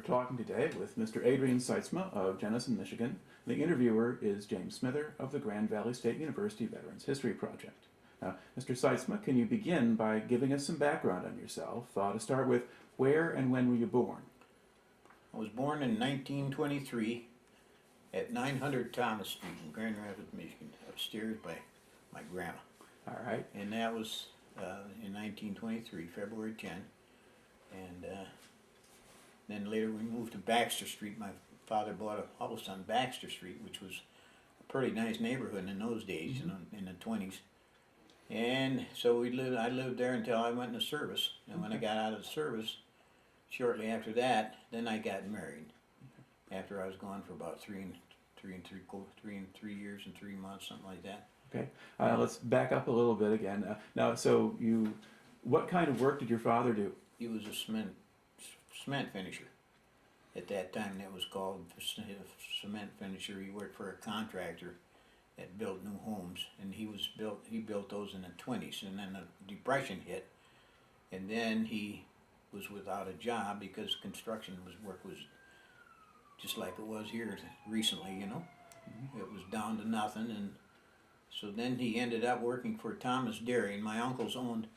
talking today with Mr. Adrian Sytsma of Jenison, Michigan. The interviewer is James Smither of the Grand Valley State University Veterans History Project. Now, Mr. Sytsma, can you begin by giving us some background on yourself? To start with, where and when were you born? I was born in 1923 at 900 Thomas Street in Grand Rapids, Michigan, upstairs by my grandma. All right. And that was in 1923, February 10. And then later we moved to Baxter Street. My father bought a house on Baxter Street, which was a pretty nice neighborhood in those days, in the 20s. And so I lived there until I went into service. And when I got out of the service, shortly after that, then I got married. After I was gone for about 3 years and 3 months, something like that. Okay. Let's back up a little bit again. What kind of work did your father do? He was a cement finisher. At that time, that was called cement finisher. He worked for a contractor that built new homes, and he built those in the 20s, and then the Depression hit, and then he was without a job because construction work was just like it was here recently, Mm-hmm. It was down to nothing, and so then he ended up working for Thomas Dairy, and my uncles owned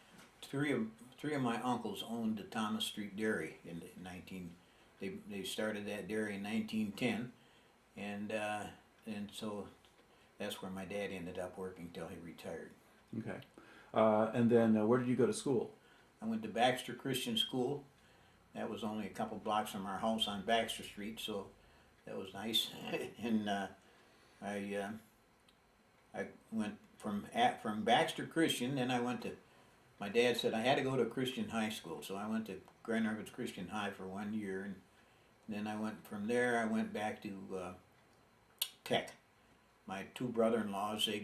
three of my uncles owned the Thomas Street Dairy in they started that dairy in 1910, and so that's where my dad ended up working till he retired. Okay. And then where did you go to school? I went to Baxter Christian School. That was only a couple blocks from our house on Baxter Street, so that was nice. And I went from Baxter Christian, then I went to, my dad said I had to go to a Christian high school, so I went to Grand Rapids Christian High for 1 year, and then from there I went back to Tech. My two brother-in-laws, they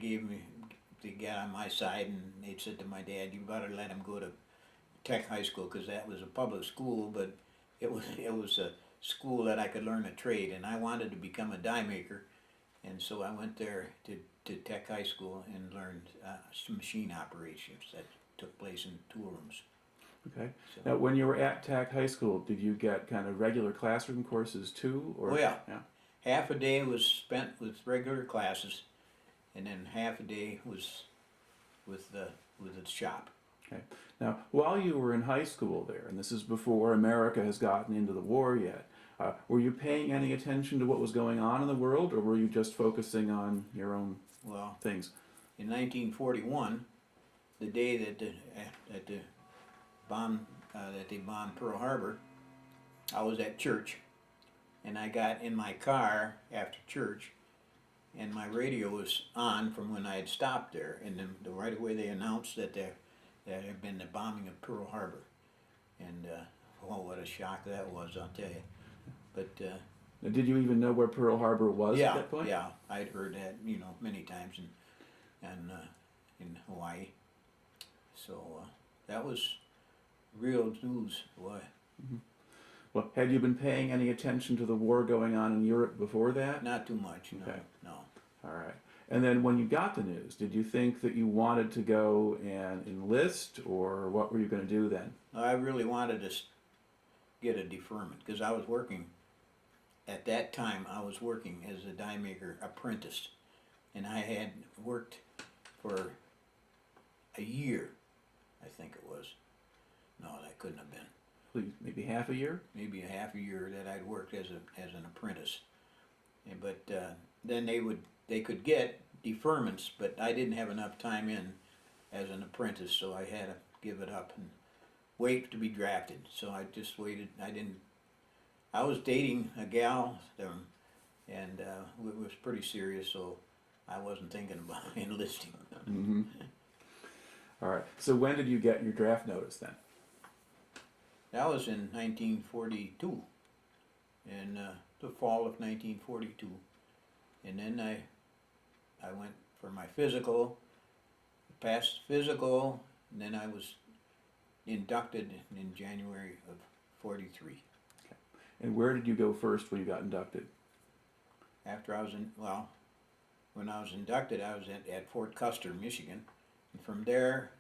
got on my side, and they said to my dad, you better let him go to Tech High School, because that was a public school, but it was a school that I could learn a trade, and I wanted to become a die maker, and so I went there to Tech High School and learned some machine operations that took place in tool rooms. Okay. So, now, when you were at Tech High School, did you get kind of regular classroom courses too? Or? Oh yeah. Half a day was spent with regular classes, and then half a day was with the shop. Okay. Now, while you were in high school there, and this is before America has gotten into the war yet, were you paying any attention to what was going on in the world, or were you just focusing on your own things? In 1941, the day that they bombed Pearl Harbor, I was at church, and I got in my car after church, and my radio was on from when I had stopped there, and then right away they announced that there had been the bombing of Pearl Harbor, and what a shock that was, I'll tell you. But now, did you even know where Pearl Harbor was at that point? Yeah, I'd heard that many times in Hawaii. So that was real news, boy. Mm-hmm. Well, had you been paying any attention to the war going on in Europe before that? Not too much, okay. No. All right. And then when you got the news, did you think that you wanted to go and enlist, or what were you going to do then? I really wanted to get a deferment, because I was working, at that time I was working as a die maker apprentice, and I had worked for a year, I think it was. No, that couldn't have been. Please, maybe half a year? Maybe a half a year that I'd worked as an apprentice. But then they could get deferments, but I didn't have enough time in as an apprentice, so I had to give it up and wait to be drafted. So I just waited. I was dating a gal, and it was pretty serious, so I wasn't thinking about enlisting. Mm-hmm. All right. So when did you get your draft notice then? That was in 1942, in the fall of 1942. And then I went for my physical, passed physical, and then I was inducted in January of 43. Okay. And where did you go first when you got inducted? After I was when I was inducted, I was at Fort Custer, Michigan. And from there,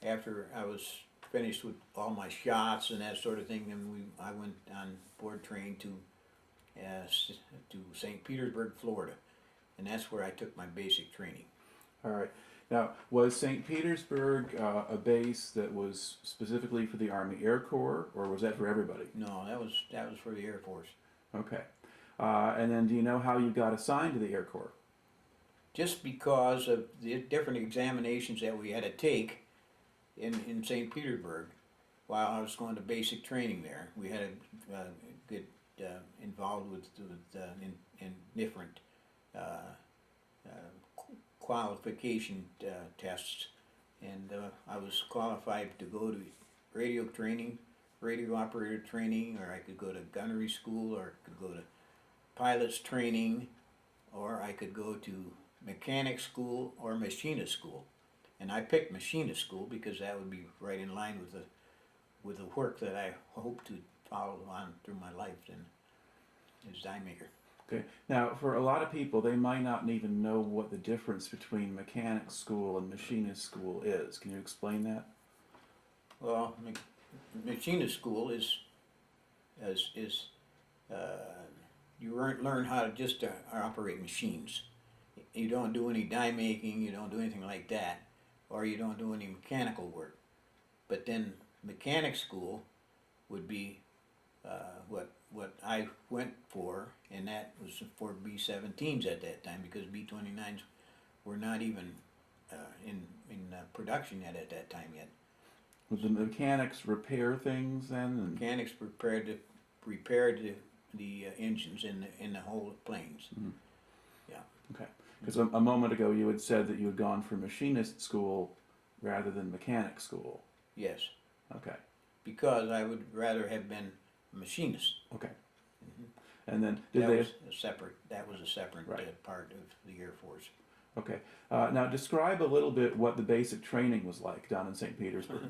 after I was finished with all my shots and that sort of thing, and I went on board train to St. Petersburg, Florida, and that's where I took my basic training. All right. Now, was St. Petersburg a base that was specifically for the Army Air Corps, or was that for everybody? No, that was for the Air Force. Okay. And then do you know how you got assigned to the Air Corps? Just because of the different examinations that we had to take in St. Petersburg while I was going to basic training there. We had to get involved with in different qualification tests, and I was qualified to go to radio training, radio operator training, or I could go to gunnery school, or I could go to pilot's training, or I could go to mechanic school or machinist school. And I picked machinist school because that would be right in line with the work that I hope to follow on through my life and as die maker. Okay. Now, for a lot of people, they might not even know what the difference between mechanic school and machinist school is. Can you explain that? Well, machinist school is you learn how to just operate machines. You don't do any die making, you don't do anything like that, or you don't do any mechanical work. But then mechanic school would be what I went for, and that was for B-17s at that time, because B-29s were not even in production yet at that time yet. Would the mechanics repair things then? And Mechanics prepared to repair the engines in the whole planes. Mm-hmm. Yeah. Okay. Because a moment ago you had said that you had gone for machinist school rather than mechanic school. Yes. Okay. Because I would rather have been a machinist. Okay. Mm-hmm. And then That was a separate Right. part of the Air Force. Okay. Now describe a little bit what the basic training was like down in St. Petersburg.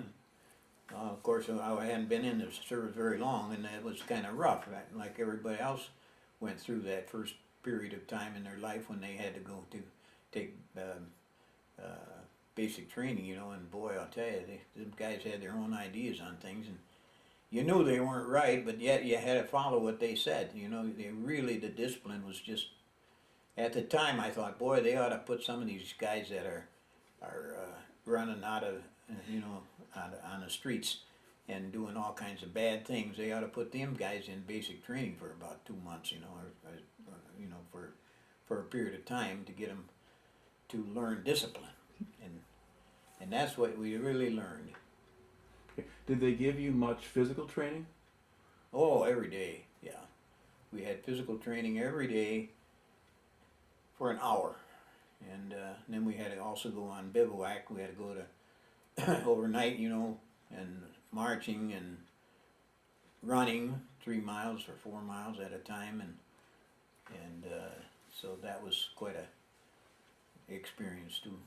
Of course, I hadn't been in the service very long, and it was kind of rough. Like everybody else went through that first period of time in their life when they had to go to take basic training, you know. And boy, I'll tell you, them guys had their own ideas on things, and you knew they weren't right, but yet you had to follow what they said. You know, the discipline was just. At the time, I thought, boy, they ought to put some of these guys that are running out of, on the streets and doing all kinds of bad things. They ought to put them guys in basic training for about 2 months, or for a period of time to get them to learn discipline, and that's what we really learned. Okay. Did they give you much physical training? Oh, every day, yeah. We had physical training every day for an hour, and then we had to also go on bivouac. We had to go to overnight, and marching and running 3 miles or 4 miles at a time, and so that was quite a experience too.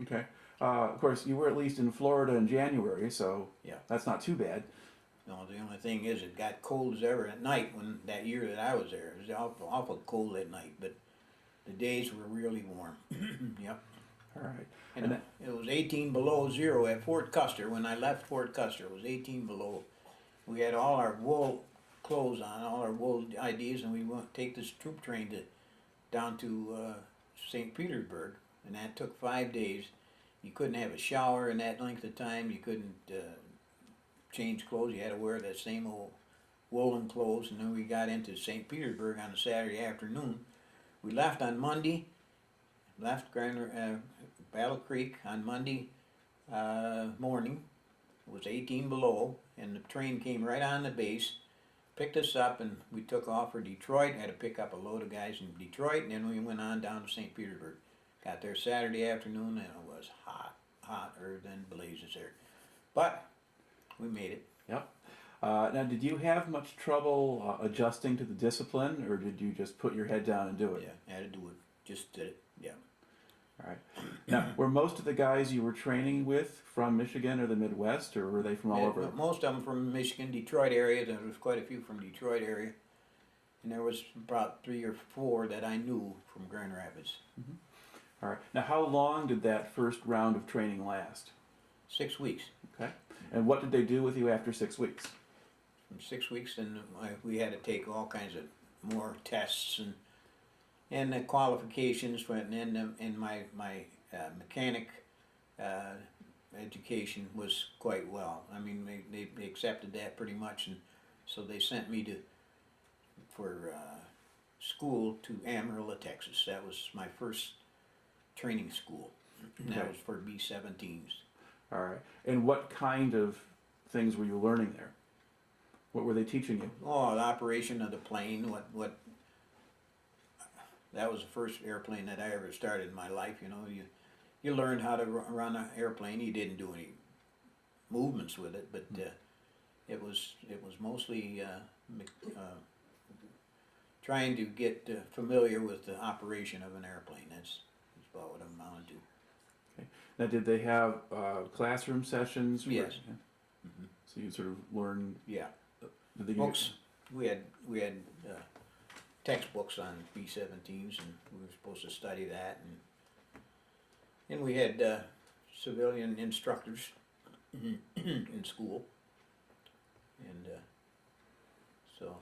Okay. Of course, you were at least in Florida in January, so Yeah. that's not too bad. No, the only thing is it got cold as ever at night when that year that I was there. It was awful cold at night, but the days were really warm. Yep. All right. And it was 18 below zero at Fort Custer. When I left Fort Custer, it was 18 below. We had all our wool clothes on, all our wool IDs, and we went to take this troop train down to St. Petersburg, and that took 5 days. You couldn't have a shower in that length of time. You couldn't change clothes. You had to wear that same old woolen clothes. And then we got into St. Petersburg on a Saturday afternoon. We left on Monday, left Battle Creek on Monday morning. It was 18 below, and the train came right on the base, picked us up, and we took off for Detroit. Had to pick up a load of guys in Detroit, and then we went on down to St. Petersburg. Got there Saturday afternoon, and it was hotter than blazes there. But we made it. Yep. Now, did you have much trouble adjusting to the discipline, or did you just put your head down and do it? Yeah, had to do it. Just did it. Yeah. All right. Now, were most of the guys you were training with from Michigan or the Midwest, or were they from all over? Most of them from Michigan, Detroit area. There was quite a few from Detroit area, and there was about 3 or 4 that I knew from Grand Rapids. Mm-hmm. All right. Now, how long did that first round of training last? 6 weeks. Okay. And what did they do with you after 6 weeks? From 6 weeks, and we had to take all kinds of more tests and the qualifications for it, and my mechanic education was quite well. I mean, they accepted that pretty much, and so they sent me for school to Amarillo, Texas. That was my first training school. And that Okay. was for B-17s. All right. And what kind of things were you learning there? What were they teaching you? Oh, the operation of the plane. What? That was the first airplane that I ever started in my life. You know, you learned how to run an airplane. You didn't do any movements with it, but it was mostly trying to get familiar with the operation of an airplane. That's about what it amounted to. Okay. Now, did they have classroom sessions? Yes. Yeah. Mhm. So you sort of learned. Yeah. Did they Books. We had textbooks on B-17s, and we were supposed to study that, and we had civilian instructors in school, and so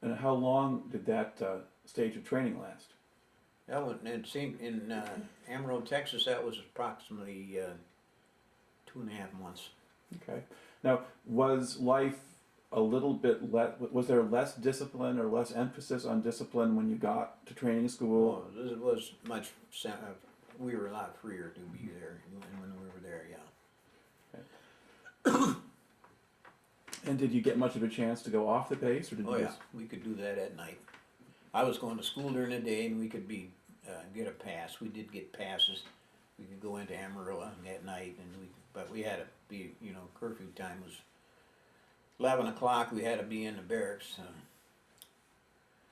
And how long did that stage of training last? that one in Amarillo, Texas. That was approximately 2.5 months. Okay. Now, was life a little bit was there less discipline or less emphasis on discipline when you got to training school? Oh, this was much. We were a lot freer to be there when we were there. Yeah. And did you get much of a chance to go off the base, or did Oh you yeah, just? we could do that at night. I was going to school during the day, and we could get a pass. We did get passes. We could go into Amarillo at night, but we had to be, curfew time was 11 o'clock. We had to be in the barracks,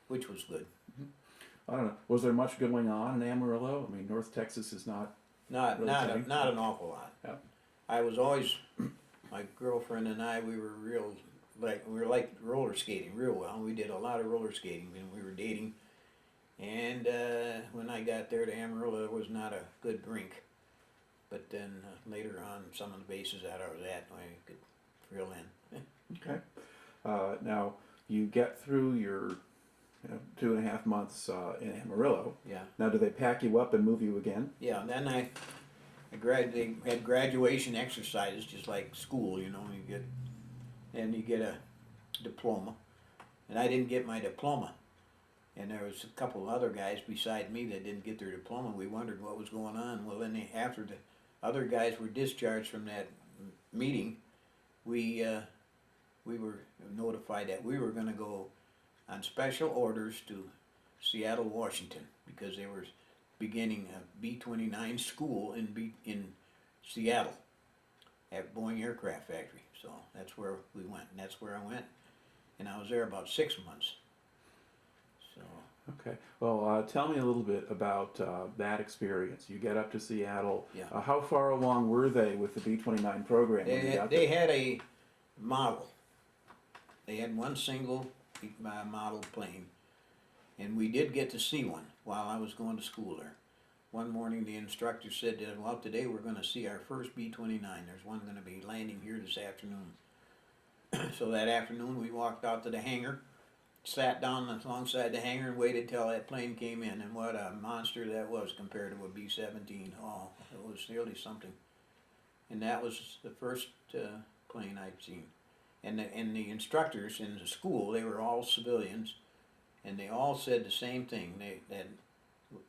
which was good. I don't know. Was there much going on in Amarillo? I mean, North Texas is not. Not Really not exciting. not an awful lot. Yeah. I was always, my girlfriend and I, we were like roller skating real well. We did a lot of roller skating when we were dating. And when I got there to Amarillo, there was not a good rink. But then later on, some of the bases that I was at, I could fill in. Okay. Now you get through your 2.5 months in Amarillo. Yeah, Now, do they pack you up and move you again? yeah. And then they had graduation exercises, just like school. You get a diploma, and I didn't get my diploma. And there was a couple other guys beside me that didn't get their diploma. We wondered what was going on. Well, then after the other guys were discharged from that meeting, we were notified that we were going to go on special orders to Seattle, Washington, because they were beginning a B-29 school in Seattle at Boeing Aircraft Factory. So that's where we went, and that's where I went, and I was there about 6 months. So Okay. Well, tell me a little bit about that experience. You get up to Seattle. Yeah. How far along were they with the B-29 program when you got there? they had a model. They had one single model plane, and we did get to see one while I was going to school there. One morning the instructor said, well, today we're going to see our first B-29. There's one going to be landing here this afternoon. So that afternoon we walked out to the hangar, sat down alongside the hangar and waited till that plane came in, and what a monster that was compared to a B-17. Oh, it was really something. And that was the first plane I'd seen. And the instructors in the school, they were all civilians, and they all said the same thing.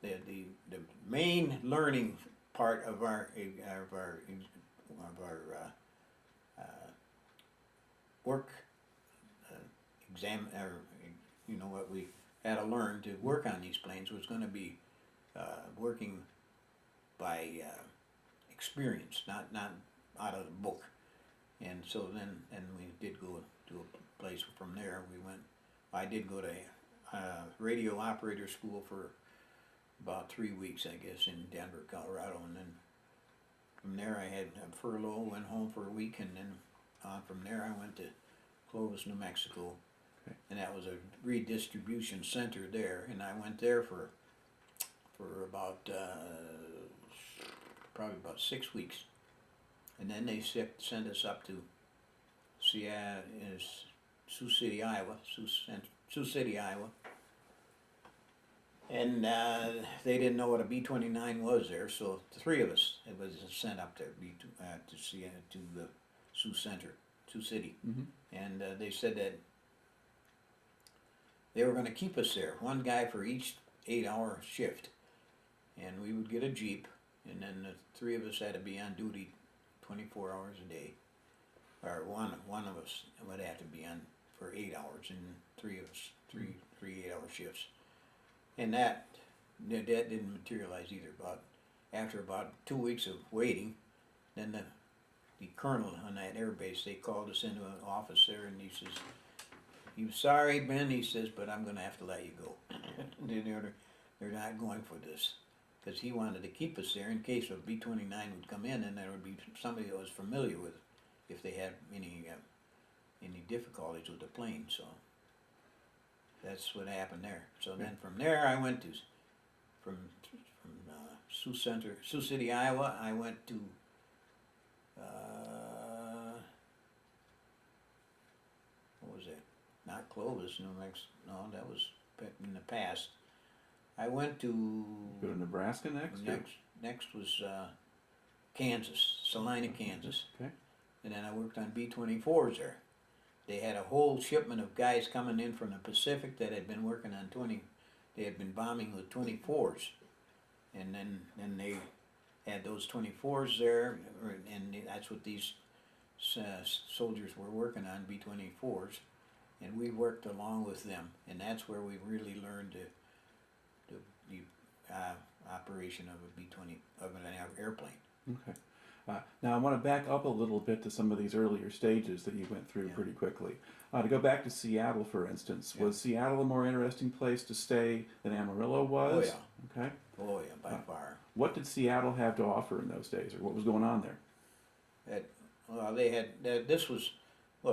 The main learning part of our work exam, or what we had to learn to work on these planes was going to be working by experience, not out of the book. And so then, we did go to a place from there. I did go to radio operator school for about 3 weeks, I guess, in Denver, Colorado. And then from there I had a furlough, went home for a week, and then from there I went to Clovis, New Mexico. Okay. And that was a redistribution center there. And I went there for about, probably about 6 weeks. And then they sent us up to Sioux City, Iowa, Sioux City, Iowa. And they didn't know what a B-29 was there, so the three of us it was sent up there to the Sioux City, and they said that they were going to keep us there, one guy for each 8-hour shift, and we would get a Jeep, and then the three of us had to be on duty 24 hours a day, or one of us would have to be on for 8 hours, and three of us, three 8-hour shifts. And that didn't materialize either. But after about 2 weeks of waiting, then the colonel on that air base, they called us into an office there, and he says, "I'm sorry, Ben," he says, "but I'm going to have to let you go." They're not going for this, because he wanted to keep us there in case a B-29 would come in, and there would be somebody that was familiar with it if they had any difficulties with the plane. So that's what happened there. So then from there I went to from Sioux City, Iowa. I went to what was that? Not Clovis, New Mexico. No, that was in the past. I went to Go to Nebraska next. Next was Kansas, Salina, Kansas. Okay. And then I worked on B-24s there. They had a whole shipment of guys coming in from the Pacific that had been working on they had been bombing with 24s. And then they had those 24s there, and that's what these soldiers were working on, B-24s. And we worked along with them, and that's where we really learned the operation of a B-20, of an airplane. Okay. Now I want to back up a little bit to some of these earlier stages that you went through pretty quickly. To go back to Seattle, for instance, was Seattle a more interesting place to stay than Amarillo was? Oh yeah. Okay. Oh yeah, by far. What did Seattle have to offer in those days, or what was going on there? They had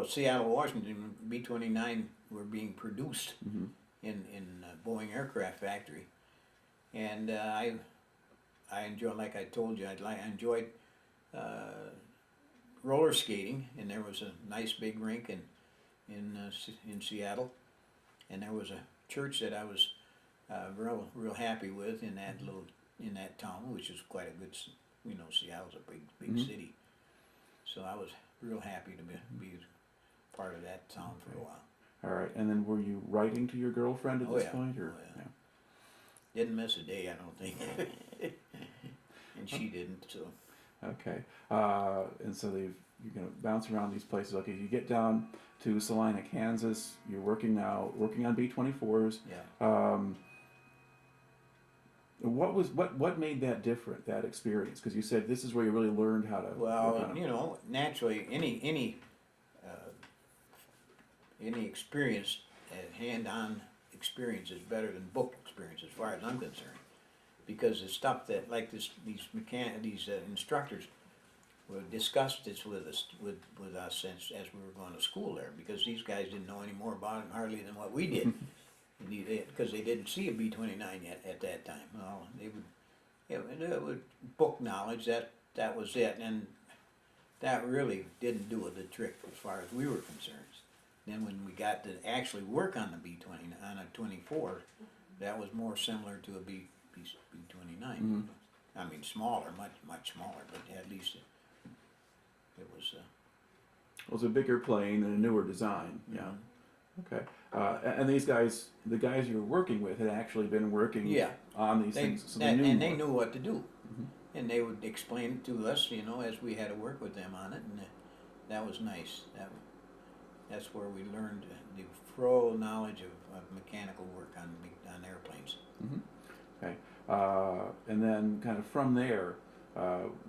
Seattle, Washington, B-29 were being produced in Boeing aircraft factory, and I enjoyed, like I told you, I enjoyed roller skating, and there was a nice big rink in Seattle, and there was a church that I was real happy with in that town, which is quite a good, Seattle's a big city, so I was real happy to be part of that town for a while. All right, and then were you writing to your girlfriend at this point, or? Oh, yeah. Didn't miss a day, I don't think, and she didn't. So. Okay, and so you're going to bounce around these places. Okay, you get down to Salina, Kansas. You're working on B-24s. Yeah. What made that different, that experience? Because you said this is where you really learned how to. Well, naturally, any experience, hand-on experience is better than book experience, as far as I'm concerned. Because the stuff that, like these instructors discussed this with us as we were going to school there, because these guys didn't know any more about it hardly than what we did, because they didn't see a B-29 yet at that time. Well, they would book knowledge, that was it, and that really didn't do the trick as far as we were concerned. Then when we got to actually work on the B-29, on a 24, that was more similar to a B-29. I mean, smaller, much smaller, but at least it was. It was a bigger plane and a newer design. Yeah. Okay. And these guys, the guys you were working with, had actually been working on these things, so they knew what to do, and they would explain it to us, as we had to work with them on it, and that was nice. That's where we learned the full knowledge of mechanical work on airplanes. Okay. And then kind of from there,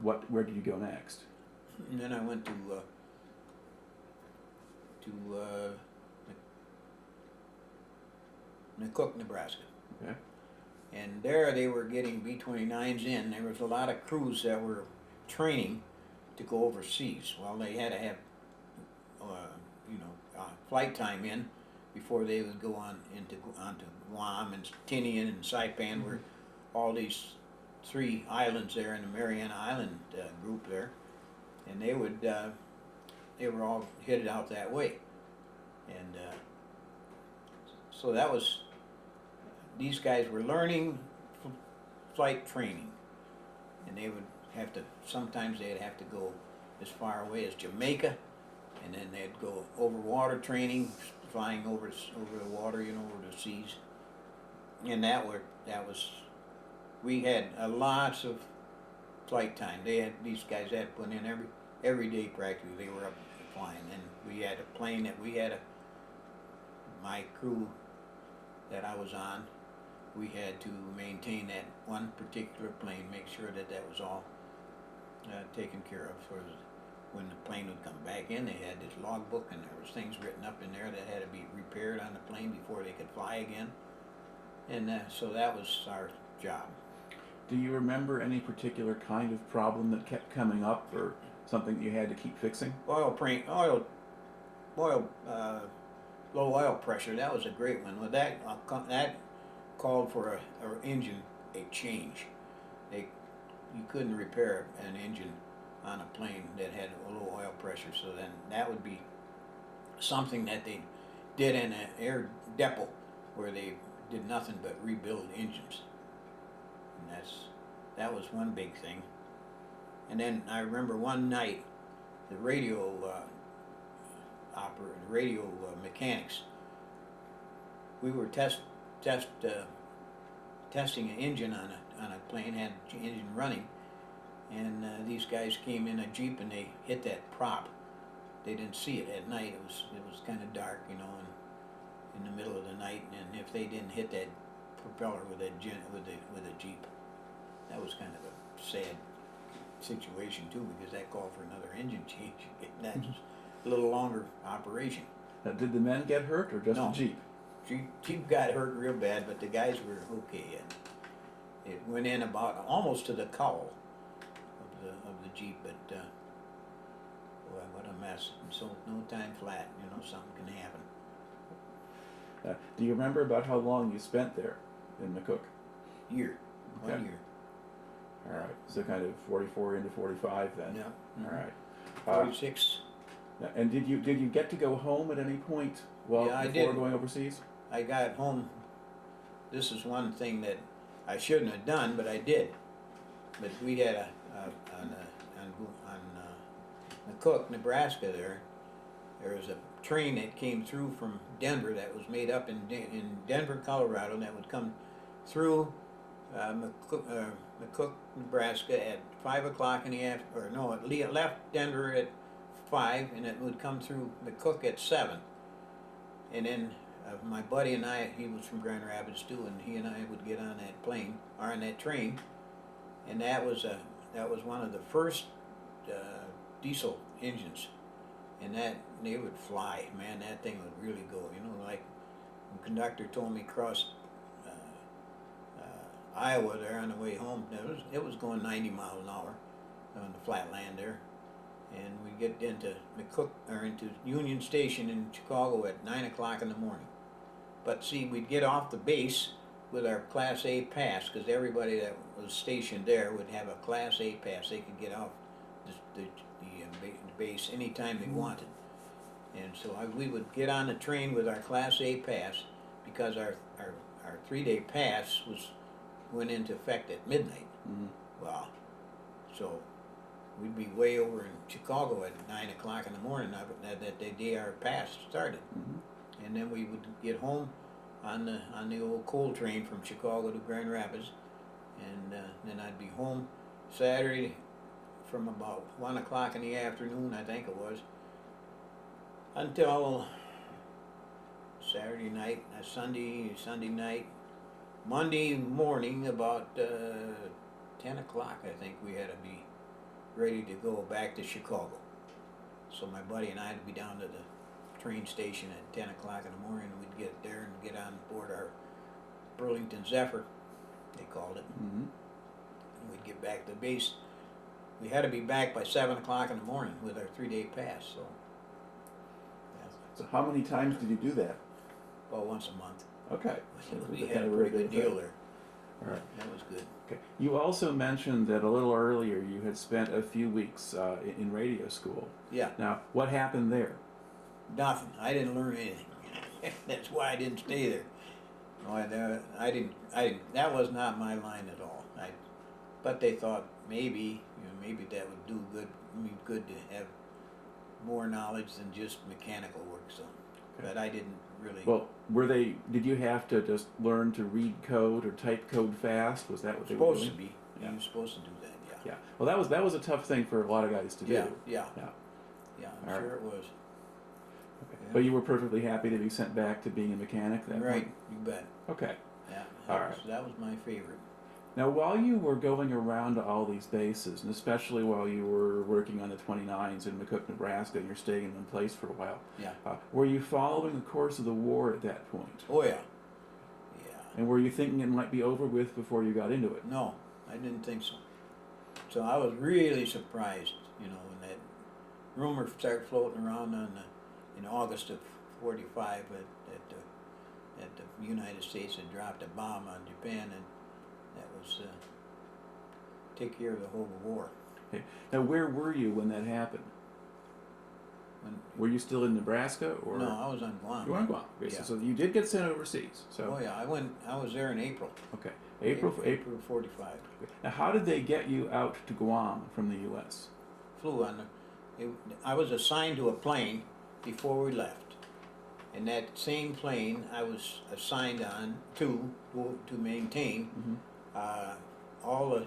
where did you go next? And then I went to McCook, Nebraska. Okay. And there they were getting B-29s in. There was a lot of crews that were training to go overseas. Well, they had to have flight time in before they would go onto Guam and Tinian and Saipan, where all these 3 islands there in the Mariana Island group there, and they were all headed out that way, and so that was, these guys were learning flight training, and they would have to, sometimes they'd have to go as far away as Jamaica, and then they'd go over water training, flying over the water, you know, over the seas, and that was, we had lots of flight time. These guys had put in every day practically. They were up flying, and we had a plane that my crew that I was on, we had to maintain that one particular plane, make sure that was all taken care of. For when the plane would come back in, they had this logbook, and there was things written up in there that had to be repaired on the plane before they could fly again. And so that was our job. Do you remember any particular kind of problem that kept coming up, or something that you had to keep fixing? Low oil pressure. That was a great one. With that called for a engine change. You couldn't repair an engine on a plane that had a low oil pressure. So then that would be something that they did in an air depot where they did nothing but rebuild engines. And that was one big thing. And then I remember one night the radio mechanics, we were testing an engine on a plane, had the engine running, and these guys came in a Jeep and they hit that prop. They didn't see it at night. It was kind of dark, you know, and in the middle of the night. And if they didn't hit that propeller with a Jeep, that was kind of a sad situation too, because that called for another engine change. That's a little longer operation. Now, did the men get hurt, or just No. the Jeep? Jeep got hurt real bad, but the guys were okay. And it went in about almost to the cowl of the Jeep, but boy, what a mess! And so no time flat. You know, something can happen. Do you remember about how long you spent there in McCook? Year, Okay. 1 year. All right, so kind of 44 into 45 then. Yeah. All right. 46. And did you get to go home at any point Yeah, before going overseas? I got home. This is one thing that I shouldn't have done, but I did. But we had on McCook, Nebraska. There was a train that came through from Denver that was made up in Denver, Colorado, that would come through McCook, Nebraska at 5 o'clock in the afternoon. Or no, it left Denver at 5, and it would come through McCook at 7. And then my buddy and I, he was from Grand Rapids too, and he and I would get on that plane, or on that train, and that was one of the first diesel engines, and they would fly, man. That thing would really go, you know, like the conductor told me across Iowa there on the way home, it was going 90 miles an hour on the flat land there. And we get into McCook, or into Union Station in Chicago at 9 o'clock in the morning. But see, we'd get off the base with our Class A pass, because everybody that was stationed there would have a Class A pass. They could get off the base anytime they wanted. And so we would get on the train with our Class A pass, because our 3-day pass went into effect at midnight. Mm-hmm. Well, so we'd be way over in Chicago at 9 o'clock in the morning that the day our pass started. Mm-hmm. And then we would get home on the old coal train from Chicago to Grand Rapids, and then I'd be home Saturday from about 1 o'clock in the afternoon, I think it was, until Saturday night, Sunday night, Monday morning about 10 o'clock, I think we had to be ready to go back to Chicago. So my buddy and I had to be down to the train station at 10 o'clock in the morning, and we'd get there and get on board our Burlington Zephyr, they called it. Mm-hmm. And we'd get back to the base. We had to be back by 7 o'clock in the morning with our 3-day pass, so yeah. So how many times did you do that? Well, once a month. Okay. So We it was had a kind of pretty really good deal there. All right. That was good. Okay. You also mentioned that a little earlier you had spent a few weeks in radio school. Yeah, Now, what happened there? nothing. I didn't learn anything. That's why I didn't stay there. No, I didn't. That was not my line at all. But they thought maybe, maybe that would do good. I mean, good to have more knowledge than just mechanical work. So, Okay. but I didn't really. Well, did you have to just learn to read code or type code fast? Was that what they were supposed doing? to be. Yeah. You were supposed to do that. Yeah. Yeah. Well, that was a tough thing for a lot of guys to do. Yeah. Yeah. Yeah. Yeah. All I'm sure right. it was. Okay. Yeah. But you were perfectly happy to be sent back to being a mechanic then? Right. You bet. Okay. Yeah. All That was my favorite. Now, while you were going around to all these bases, and especially while you were working on the 29s in McCook, Nebraska, and you're staying in one place for a while, Yeah. were you following the course of the war at that point? Oh yeah. Yeah. And were you thinking it might be over with before you got into it? No, I didn't think so. So I was really surprised, when that rumor started floating around in August of '45 that the United States had dropped a bomb on Japan, and that was take care of the whole war. Okay. Now, where were you when that happened? When, Were you still in Nebraska, or no, I was on Guam. you were on Guam? Okay, Yeah. so you did get sent overseas. So Oh yeah, I was there in April. okay, April. April '45. Now, how did they get you out to Guam from the U.S.? Flew on I was assigned to a plane before we left. And that same plane I was assigned on to maintain Mm-hmm. all the,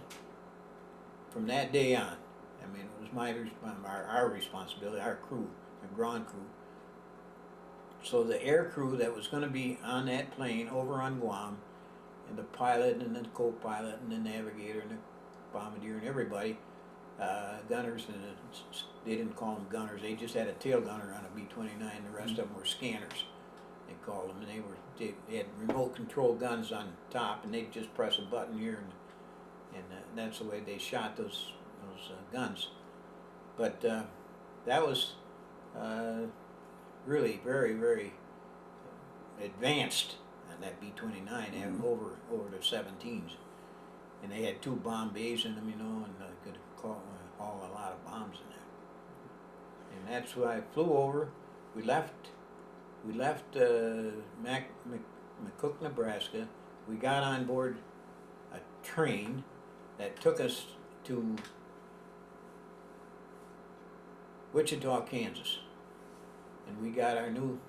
from that day on. I mean, it was our responsibility, our crew, the ground crew. So the air crew that was going to be on that plane over on Guam, and the pilot and the co-pilot and the navigator and the bombardier and everybody, gunners, and they didn't call them gunners, they just had a tail gunner on a B-29, the rest of them were scanners, they called them, and they had remote control guns on top, and they'd just press a button here, and that's the way they shot those guns. But that was really very, very advanced on that B-29, over the 17s. And they had 2 bomb bays in them, and could haul a lot of bombs in there. And that's why I flew over. We left McCook, Nebraska. We got on board a train that took us to Wichita, Kansas. And we got our new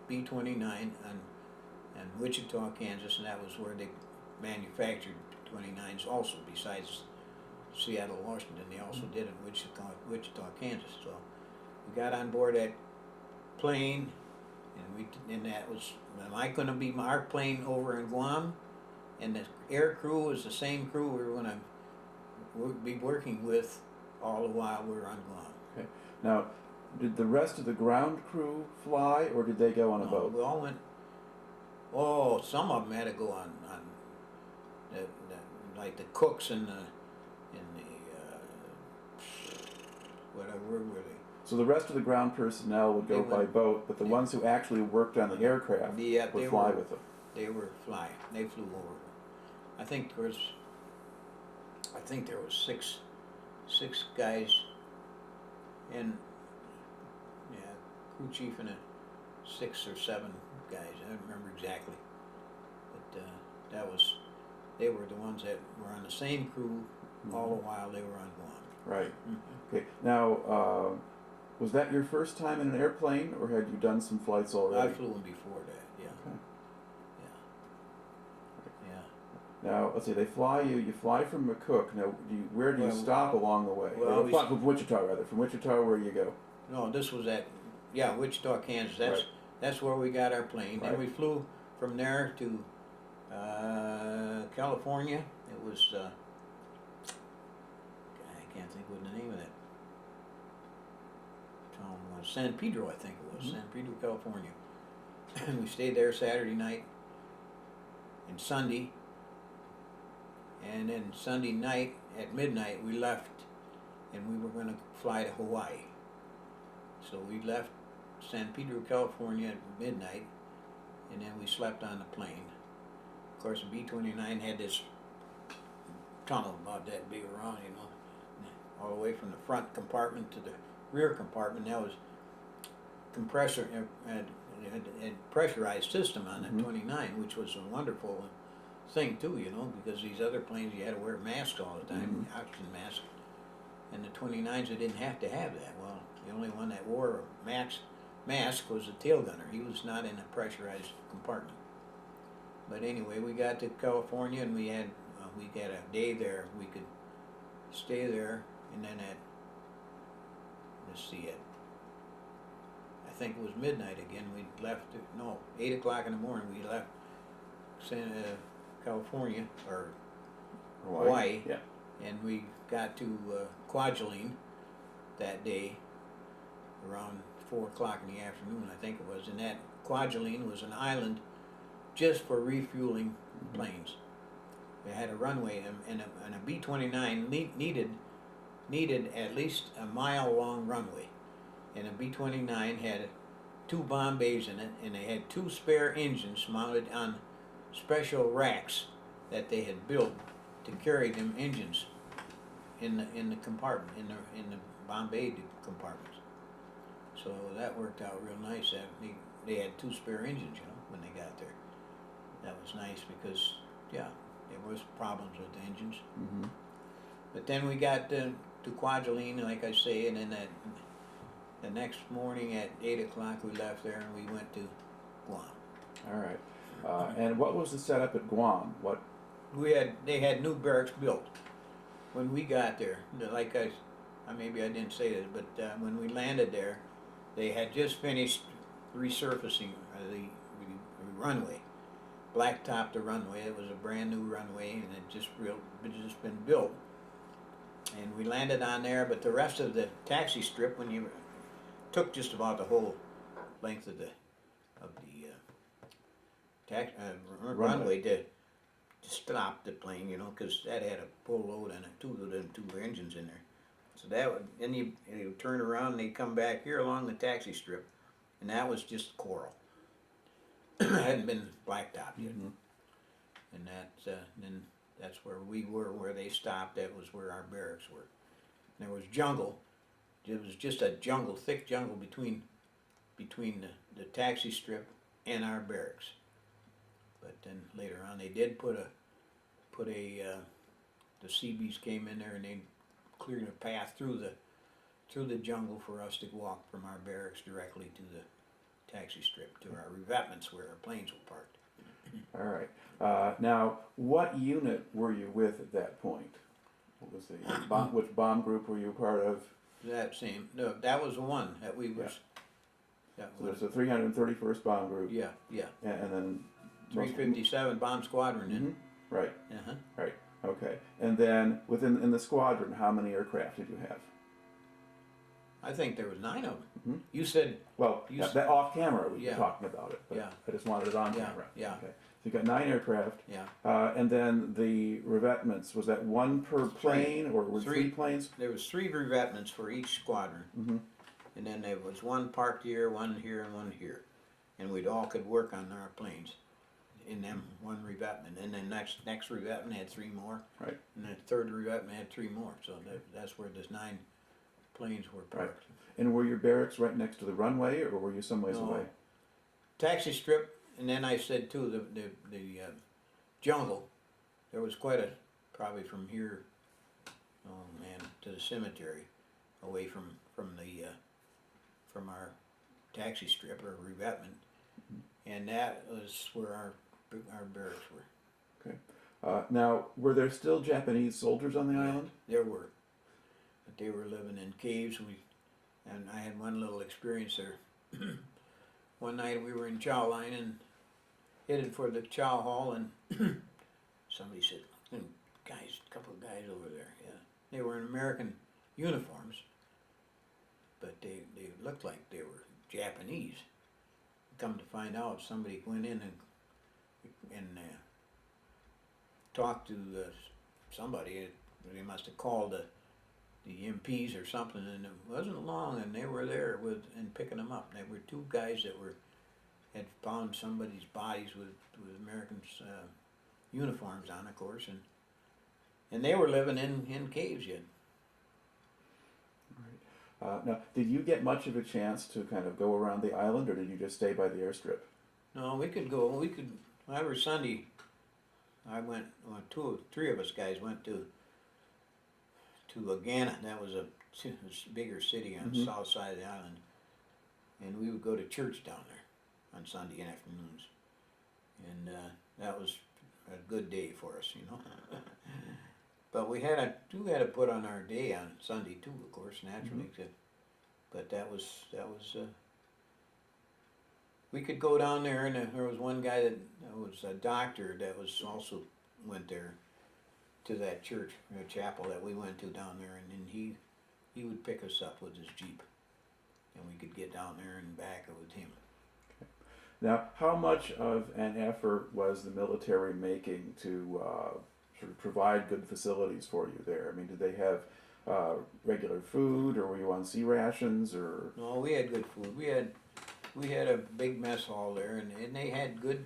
B-29 on Wichita, Kansas, and that was where they manufactured 29s also, besides Seattle, Washington. They also did it in Wichita, Kansas. So we got on board that plane, and that was going to be our plane over in Guam, and the air crew was the same crew we were going to be working with all the while we were on Guam. Okay. Now, did the rest of the ground crew fly, or did they go on a No, boat? we all went. Oh, some of them had to go on like the cooks and the whatever, where were they? So the rest of the ground personnel would go They by went- both, but the ones who actually worked on the aircraft Yeah, would they fly were- with them. They were flying. They flew over. I think there was six guys, and crew chief and 6 or 7 guys. I don't remember exactly, but they were the ones that were on the same crew all the while they were on Guam. Right. Mm-hmm. Okay. Now, was that your first time in an airplane, or had you done some flights already? I flew them before that. Yeah. Okay. Yeah. Now, let's see. They fly you. You fly from McCook. Now, where do you Well, stop along the way? well, Or fly from Wichita, rather. From Wichita, where do you go? No, this was at Wichita, Kansas. Right. That's where we got our plane, Right. and we flew from there to California. It was I can't think what the name of that town was. San Pedro, I think it was. Mm-hmm. San Pedro, California. And we stayed there Saturday night and Sunday, and then Sunday night at midnight we left, and we were going to fly to Hawaii. So we left San Pedro, California at midnight, and then we slept on the plane. Of course, the B-29 had this tunnel about that big around, you know, all the way from the front compartment to the rear compartment. That was compressor had pressurized system on that 29, which was a wonderful thing too, you know, because these other planes you had to wear masks all the time, oxygen mask, and the 29s they didn't have to have that. Well, the only one that wore a mask was the tail gunner. He was not in a pressurized compartment. But anyway, we got to California and we had a day there. We could stay there, and then at, let's see it, I think it was midnight again. We left. No, 8 o'clock in the morning. We left California or Hawaii, Yeah. and we got to Kwajalein that day around 4 o'clock in the afternoon, I think it was. And that Kwajalein was an island just for refueling planes. They had a runway, and a B-29 needed at least a mile-long runway. And a B-29 had 2 bomb bays in it, and they had 2 spare engines mounted on special racks that they had built to carry them engines in the compartment, in the bomb bay compartments. So that worked out real nice. That they had 2 spare engines, you know, when they got there. That was nice because, yeah, there was problems with the engines. But then we got to Kwajalein, like I say, and then the next morning at 8 o'clock we left there and we went to Guam. All right. And what was the setup at Guam? What? They had new barracks built when we got there. Like maybe I didn't say this, but when we landed there, they had just finished resurfacing the runway, blacktop the runway. It was a brand new runway, and it just been built. And we landed on there, but the rest of the taxi strip, when you took just about the whole length of the runway to stop the plane, you know, because that had a full load on it, 2 of them 2 engines in there. So that would, then you turn around and they come back here along the taxi strip, and that was just coral. It hadn't been blacktop yet. And then that's where we were, where they stopped. That was where our barracks were. And there was jungle. It was just a jungle, thick jungle between the taxi strip and our barracks. But then later on, they did the Seabees came in there and they cleared a path through the jungle for us to walk from our barracks directly to the taxi strip, to our revetments where our planes were parked. All right. Now, what unit were you with at that point? What was the which bomb group were you part of? That was the one that we was. Yeah. So there's the 331st Bomb Group. Yeah. And then 357 Bomb Squadron. Right. Uh-huh. Right. Okay. And then in the squadron, how many aircraft did you have? I think there was 9 of them. You said. Well, that off camera we were talking about it, but Yeah. I just wanted it on camera. Yeah. Okay. So you got 9 aircraft. Yeah. And then the revetments, was that 1 per plane or were 3 planes? There was 3 revetments for each squadron. And then there was 1 parked here, 1 here, and 1 here. And we'd all could work on our planes in them 1 revetment. And then next revetment had 3 more. Right. And the 3rd revetment had 3 more. So that's where this 9 planes were parked. Right. And were your barracks right next to the runway, or were you some ways away? Taxi strip, and then I said too, the jungle, there was probably from here, oh man, to the cemetery, away from our taxi strip or revetment, and that was where our barracks were. Okay. Now, were there still Japanese soldiers on the island? There were, but they were living in caves. And I had one little experience there. One night we were in chow line and headed for the chow hall, and somebody said, "Guys, a couple of guys over there." Yeah, they were in American uniforms, but they looked like they were Japanese. Come to find out, somebody went in and talked to somebody. They must have called the MPs or something, and it wasn't long, and they were there and picking them up. There were 2 guys that had found somebody's bodies with American uniforms on, of course, And they were living in caves yet. Now, did you get much of a chance to kind of go around the island, or did you just stay by the airstrip? No, we could go. We could. Every Sunday, I went. Well, three of us guys went to Lagana. That was a bigger city on the south side of the island, and we would go to church down there on Sunday afternoons, and that was a good day for us, you know. But we had to put on our day on Sunday too, of course, naturally. But that was we could go down there, and there was one guy that was a doctor that was also went there to that church, chapel that we went to down there, and then he would pick us up with his Jeep, and we could get down there and back with him. Now, how much of an effort was the military making to sort of provide good facilities for you there? I mean, did they have regular food, or were you on sea rations, or? No, we had good food. We had a big mess hall there, and they had good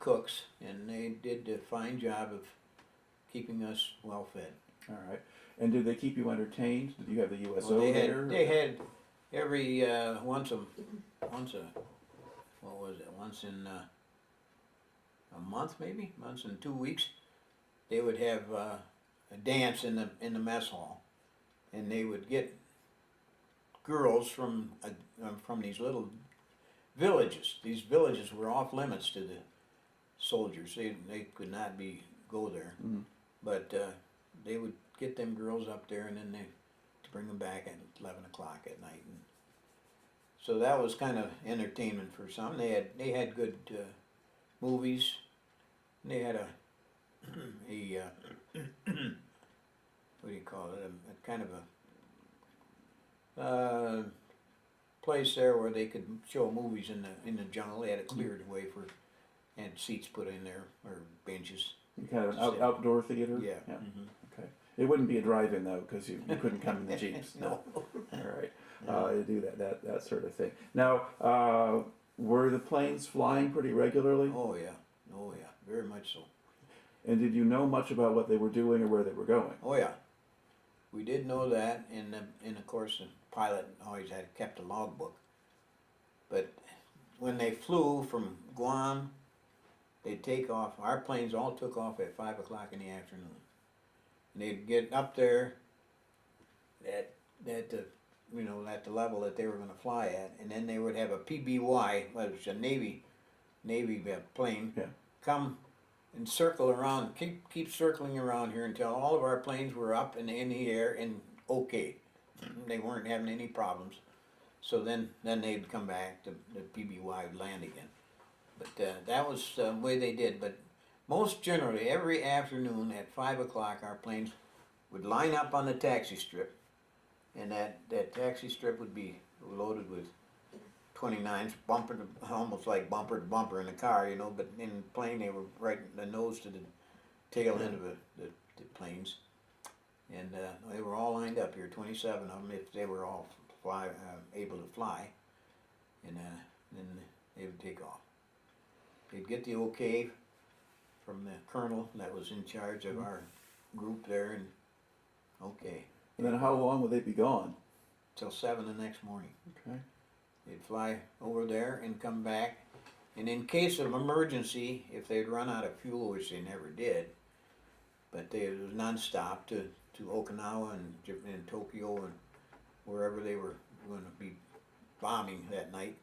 cooks, and they did a fine job of keeping us well fed. All right. And did they keep you entertained? Did you have the USO Well, there? They had every once in a month, maybe once in 2 weeks, they would have a dance in the mess hall, and they would get girls from these little villages. These villages were off limits to the soldiers. They could not go there, but they would get them girls up there, and then to bring them back at 11 o'clock at night. And so that was kind of entertainment for some. They had good movies. They had a what do you call it? A kind of a place there where they could show movies in the jungle. They had it cleared away had seats put in there, or benches. Kind of an outdoor theater? Yeah. Okay. It wouldn't be a drive-in though, because you couldn't come in the Jeeps. No. All right. You do that sort of thing. Now, were the planes flying pretty regularly? Oh yeah, very much so. And did you know much about what they were doing or where they were going? Oh yeah, we did know that, and of course the pilot always kept a logbook. But when they flew from Guam, they'd take off. Our planes all took off at 5 o'clock in the afternoon, and they'd get up there at the level that they were going to fly at, and then they would have a PBY, which was a Navy plane, come and circle around, keep circling around here until all of our planes were up and in the air and okay. They weren't having any problems. So then they'd come back, the PBY would land again. But that was the way they did. But most generally, every afternoon at 5 o'clock, our planes would line up on the taxi strip, and that taxi strip would be loaded with 29s, almost like bumper to bumper in a car, but in the plane they were right the nose to the tail end of the planes. And they were all lined up here, 27 of them, if they were all able to fly. And then they would take off. They'd get the okay from the colonel that was in charge of our group there, and okay. And then how long would they be gone? Till 7 the next morning. Okay. They'd fly over there and come back, and in case of emergency, if they'd run out of fuel, which they never did, but it was non-stop to Okinawa and Tokyo and wherever they were going to be bombing that night.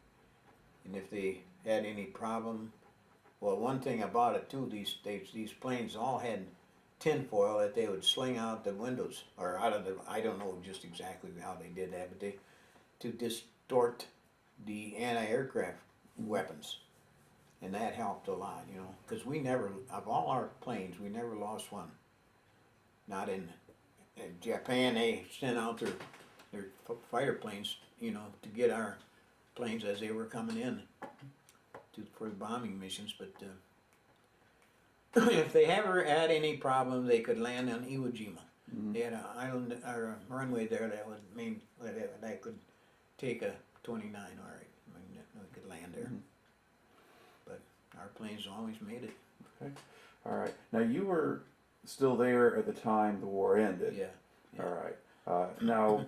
And if they had any problem, well, one thing about it too, these planes all had tinfoil that they would sling out the windows, or out of I don't know just exactly how they did that, but to distort the anti-aircraft weapons, and that helped a lot, because of all our planes, we never lost one. Not in Japan, they sent out their fighter planes, to get our planes as they were coming in for the bombing missions, but if they ever had any problem, they could land on Iwo Jima. They had an island or a runway there that could take a 29. All right, we could land there. But our planes always made it. Okay. All right. Now you were still there at the time the war ended. Yeah. All right. Now,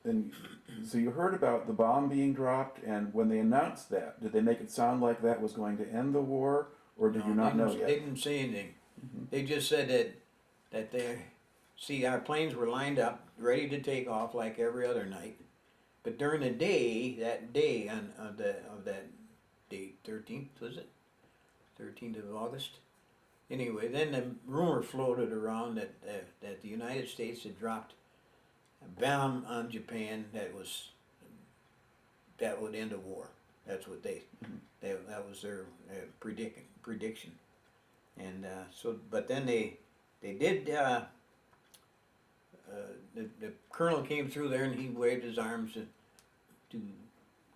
and so you heard about the bomb being dropped, and when they announced that, did they make it sound like that was going to end the war, or did you not know yet? They didn't say anything. They just said that they see our planes were lined up, ready to take off like every other night. But during the day, that day of that date, 13th was it? 13th of August. Anyway, then the rumor floated around that the United States had dropped a bomb on Japan that would end the war. That's what that was their prediction. And but then they did. The colonel came through there and he waved his arms to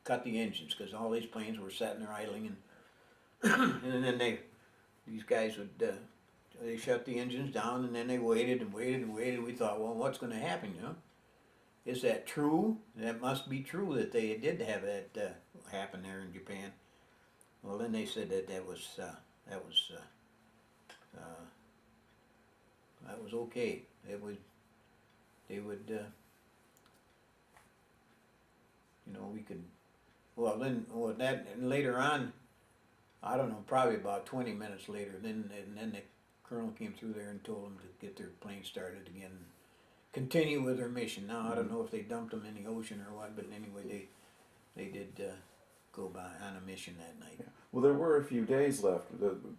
cut the engines because all these planes were sitting there idling, and then these guys would they shut the engines down, and then they waited and waited and waited. We thought, well, what's going to happen? Is that true? That must be true that they did have that happen there in Japan. Well, then they said that was okay. They would we could. Well, that and later on, I don't know, probably about 20 minutes later, then the colonel came through there and told them to get their plane started again, and continue with their mission. Now I don't know if they dumped them in the ocean or what, but anyway, they did go by on a mission that night. Yeah. Well, there were a few days left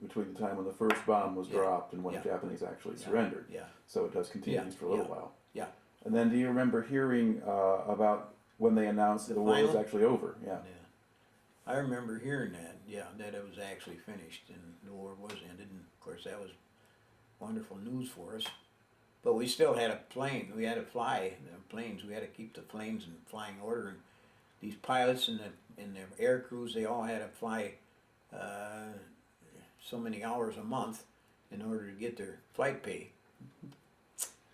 between the time when the first bomb was dropped and when the Japanese actually surrendered. Yeah. So it does continue for a little while. Yeah. And then, do you remember hearing about when they announced that the war was actually over? Yeah. I remember hearing that. Yeah, that it was actually finished and the war was ended. And of course, that was wonderful news for us. But we still had a plane. We had to fly the planes. We had to keep the planes in flying order. And these pilots and the air crews, they all had to fly so many hours a month in order to get their flight pay.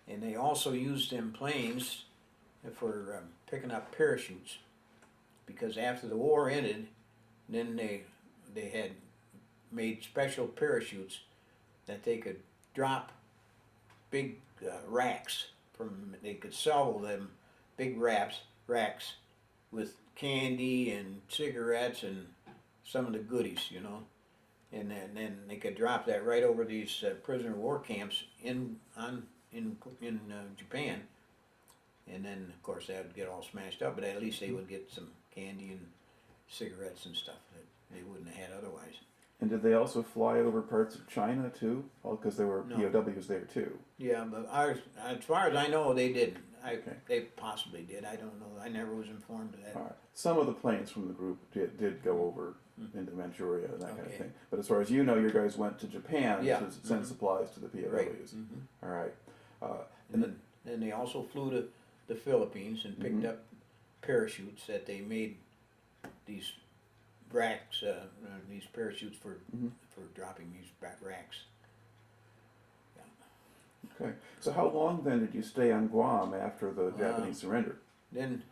And they also used them planes for picking up parachutes, because after the war ended, then they had made special parachutes that they could drop big racks from. They could sell them big racks with candy and cigarettes and some of the goodies, and then they could drop that right over these prisoner of war camps in Japan, and then of course that would get all smashed up, but at least they would get some candy and cigarettes and stuff that they wouldn't have had otherwise. And did they also fly over parts of China too? Well, because there were No. POWs there too. Yeah, but ours, as far as I know, they didn't. They possibly did. I don't know. I never was informed of that. All right. Some of the planes from the group did go over into Manchuria and that kind of thing. But as far as you know, your guys went to Japan to send supplies to the POWs. Right. All right. And then they also flew to the Philippines and picked up parachutes that they made these racks, these parachutes for dropping these racks. Okay. So how long then did you stay on Guam after the Japanese surrendered? Then,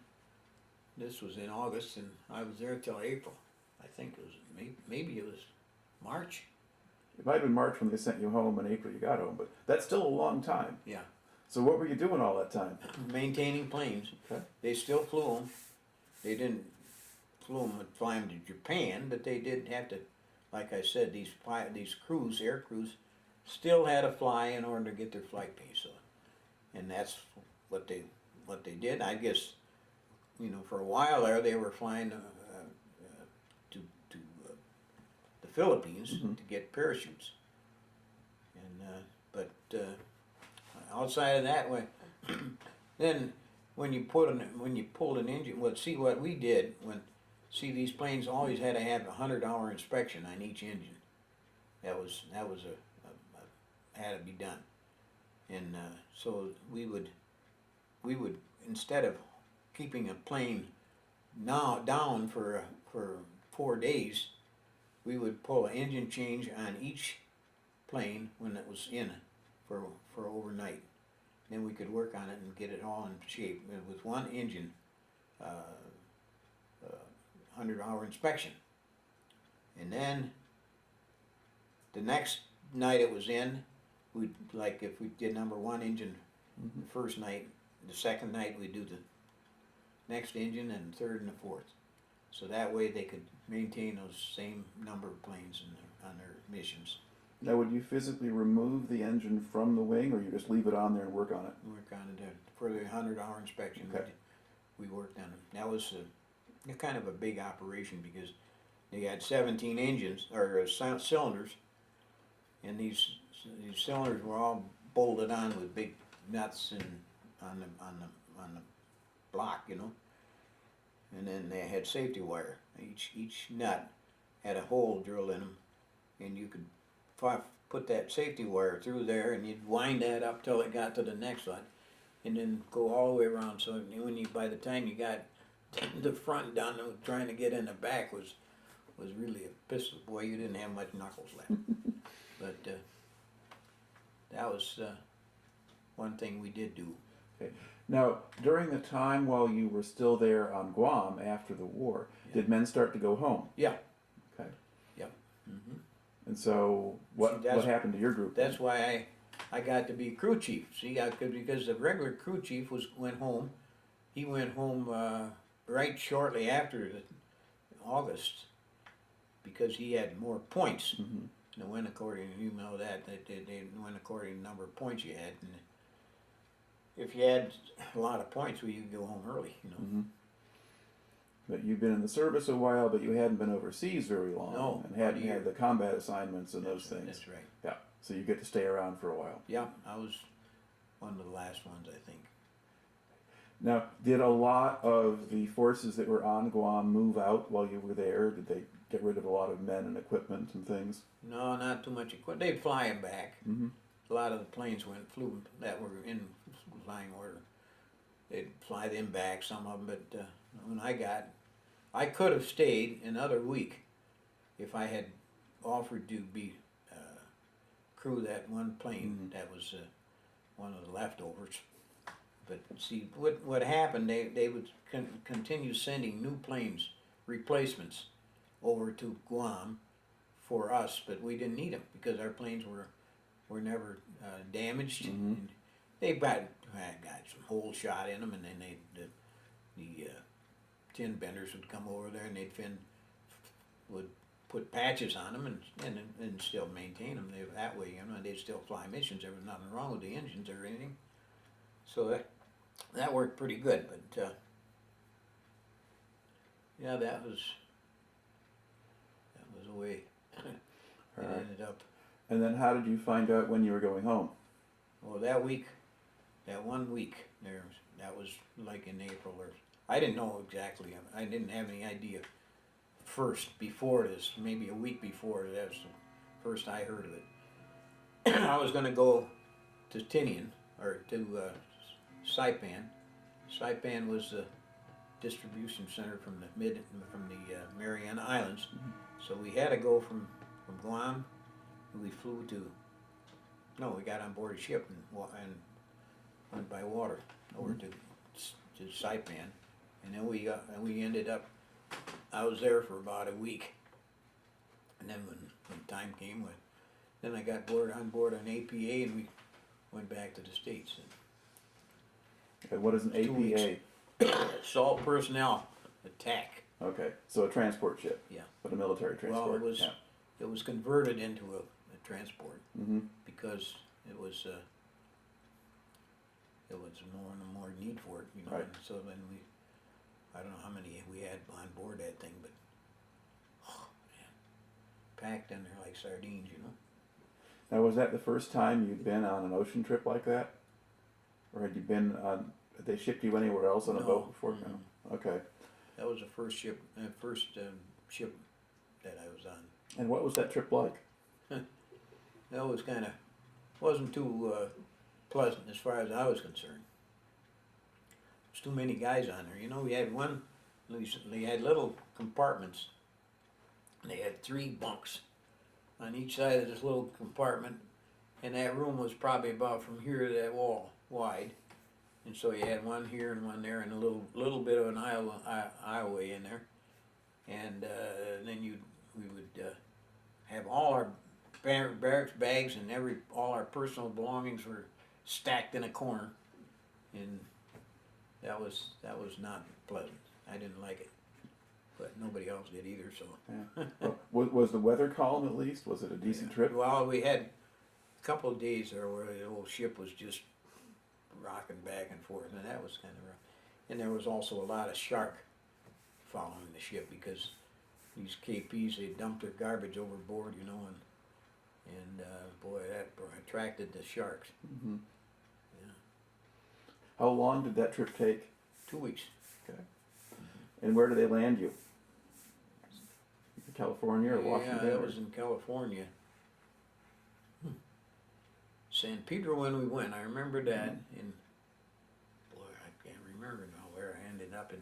this was in August, and I was there till April. I think it was, maybe it was March. It might have been March when they sent you home, and April you got home, but that's still a long time. Yeah. So what were you doing all that time? Maintaining planes. Okay. They still flew them. They didn't fly them to Japan, but they did have to, like I said, these crews, air crews, still had to fly in order to get their flight pay. So, and that's what they did. I guess, for a while there, they were flying to the Philippines to get parachutes. And but outside of that, then when you pulled an engine, see what we did these planes always had to have a 100-hour inspection on each engine. That was had to be done, and so we would instead of keeping a plane down for 4 days, we would pull an engine change on each plane when it was in for overnight. Then we could work on it and get it all in shape with one engine, 100-hour inspection. And then the next night it was in, we'd, like if we did number one engine Mhm. the first night, the second night we'd do the next engine and the third and the fourth. So that way they could maintain those same number of planes on their missions. Now, would you physically remove the engine from the wing, or you just leave it on there and work on it? Work on it for the 100-hour inspection. Okay. We worked on it. That was kind of a big operation because they had 17 engines or cylinders, and these cylinders were all bolted on with big nuts and on the block, you know. And then they had safety wire. Each nut had a hole drilled in them, and you could put that safety wire through there, and you'd wind that up till it got to the next one, and then go all the way around. So by the time you got the front done, trying to get in the back was really a pistol. Boy, you didn't have much knuckles left. But that was one thing we did do. Okay. Now, during the time while you were still there on Guam after the war, Yeah. did men start to go home? Yeah. Okay. Yep. Mm-hmm. And so, what See, happened to your group? That's why I got to be crew chief. See, because the regular crew chief went home. He went home right shortly after August because he had more points. Mm-hmm. And it went according, you know that they went according to the number of points you had. And if you had a lot of points, well, you could go home early, you know. Mm-hmm. But you've been in the service a while, but you hadn't been overseas very long, No, and hadn't about a had the combat assignments and those things. That's right. Yeah. So you get to stay around for a while. Yeah, I was one of the last ones, I think. Now, did a lot of the forces that were on Guam move out while you were there? Did they get rid of a lot of men and equipment and things? No, not too much equipment. They'd fly them back. Mm-hmm. A lot of the planes flew that were in flying order. They'd fly them back, some of them, but when I could have stayed another week if I had offered to be crew that one plane. Mm-hmm. That was one of the leftovers. But see, what happened, they would continue sending new planes, replacements, over to Guam for us, but we didn't need them because our planes were never damaged. Mm-hmm. And they got some holes shot in them, and then the tin benders would come over there and would put patches on them and still maintain them. That way, you know, they'd still fly missions. There was nothing wrong with the engines or anything. So that worked pretty good, but yeah, that was the way it Right. ended up. And then how did you find out when you were going home? Well, that 1 week there, that was like in April, or I didn't know exactly. I didn't have any idea first before this. Maybe a week before, that's the first I heard of it. I was going to go to Tinian or to Saipan. Saipan was the distribution center from the Mariana Islands. Mm-hmm. So we had to go from Guam. We flew we got on board a ship and went by water over to Saipan, and then we ended up. I was there for about a week, and then when time came, then I got on board an APA, and we went back to the States. Okay, what is an 2 weeks. APA? Assault personnel attack. Okay, so a transport ship. Yeah. But a military transport. Well, it was converted into a transport Mm-hmm. because it was more and more need for it, you know. Right. And so then I don't know how many we had on board that thing, but oh man, packed in there like sardines, you know. Now, was that the first time you'd been on an ocean trip like that? Or had you been on, had they shipped you anywhere else on a No. boat before? Mm-mm. No. Okay. That was the first ship that I was on. And what was that trip like? That was wasn't too pleasant as far as I was concerned. There's too many guys on there. You know, we had they had little compartments. They had 3 bunks on each side of this little compartment, and that room was probably about from here to that wall wide. And so you had one here and one there, and a little bit of an aisleway in there. And then we would have all our barracks bags, and all our personal belongings were stacked in a corner, and that was not pleasant. I didn't like it, but nobody else did either. So Yeah. Well, was the weather calm at least? Was it a decent trip? well, we had a couple of days there where the old ship was just rocking back and forth, and that was kind of rough. And there was also a lot of shark following the ship because these KPs, they dumped their garbage overboard, you know, and boy, that attracted the sharks. Hmm. Yeah. How long did that trip take? 2 weeks. Okay. And where did they land you? California or Washington? Yeah, that was in California. San Pedro when we went, I remember that. And boy, I can't remember now where I ended up in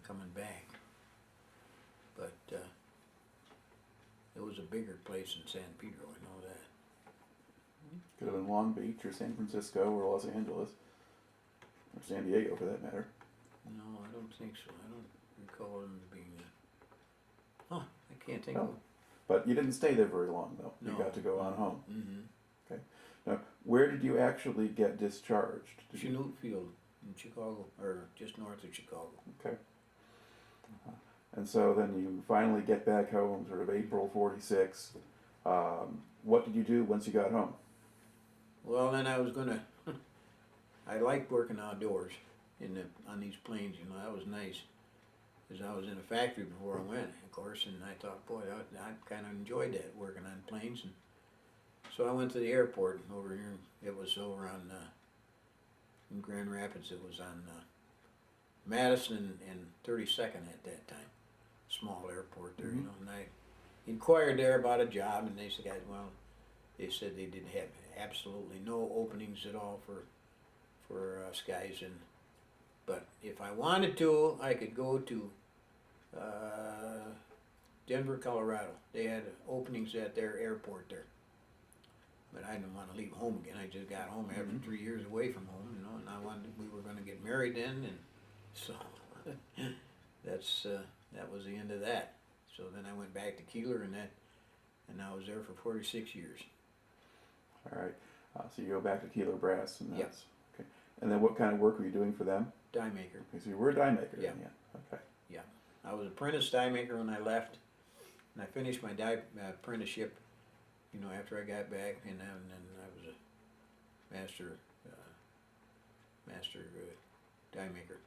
coming back. But it was a bigger place in San Pedro, I know that. Could have been Long Beach or San Francisco or Los Angeles or San Diego for that matter. No, I don't think so. I don't recall them being there. Huh, I can't think Oh. of. But you didn't stay there very long though. You No. got to go on home. Mm-hmm. Now, where did you actually get discharged? Did you- Chinook Field in Chicago, or just north of Chicago. Okay. And so then you finally get back home, sort of April '46. What did you do once you got home? Well, then I was gonna. I liked working outdoors on these planes. You know, that was nice. Because I was in a factory before I went, of course, and I thought, boy, I kind of enjoyed that working on planes. And so I went to the airport over here. It was over on in Grand Rapids. It was on Madison and 32nd at that time. Small airport there, you know. And I inquired there about a job, and they said, well, they said they didn't have absolutely no openings at all for skies, but if I wanted to, I could go to Denver, Colorado. They had openings at their airport there. But I didn't want to leave home again. I just got home after 3 years away from home, you know, and we were going to get married then, and so that was the end of that. So then I went back to Keeler, and I was there for 46 years. All right. So you go back to Keeler Brass, and Yep. that's okay. And then what kind of work were you doing for them? Die maker. Okay, so you were a die maker. Yeah. Then, yeah. Okay. I was apprentice die maker when I left, and I finished my apprenticeship, you know, after I got back, and then I was a master die maker.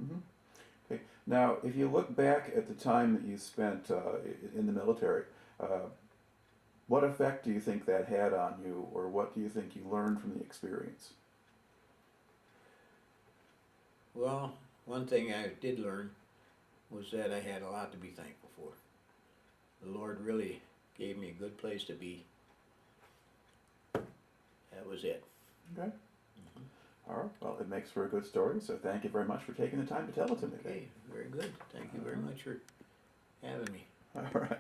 Mm-hmm. Okay. Now, if you look back at the time that you spent in the military, what effect do you think that had on you, or what do you think you learned from the experience? Well, one thing I did learn was that I had a lot to be thankful for. The Lord really gave me a good place to be. That was it. Okay. All right. Well, it makes for a good story, so thank you very much for taking the time to tell it to me. Okay, very good. Thank you very much for having me. All right.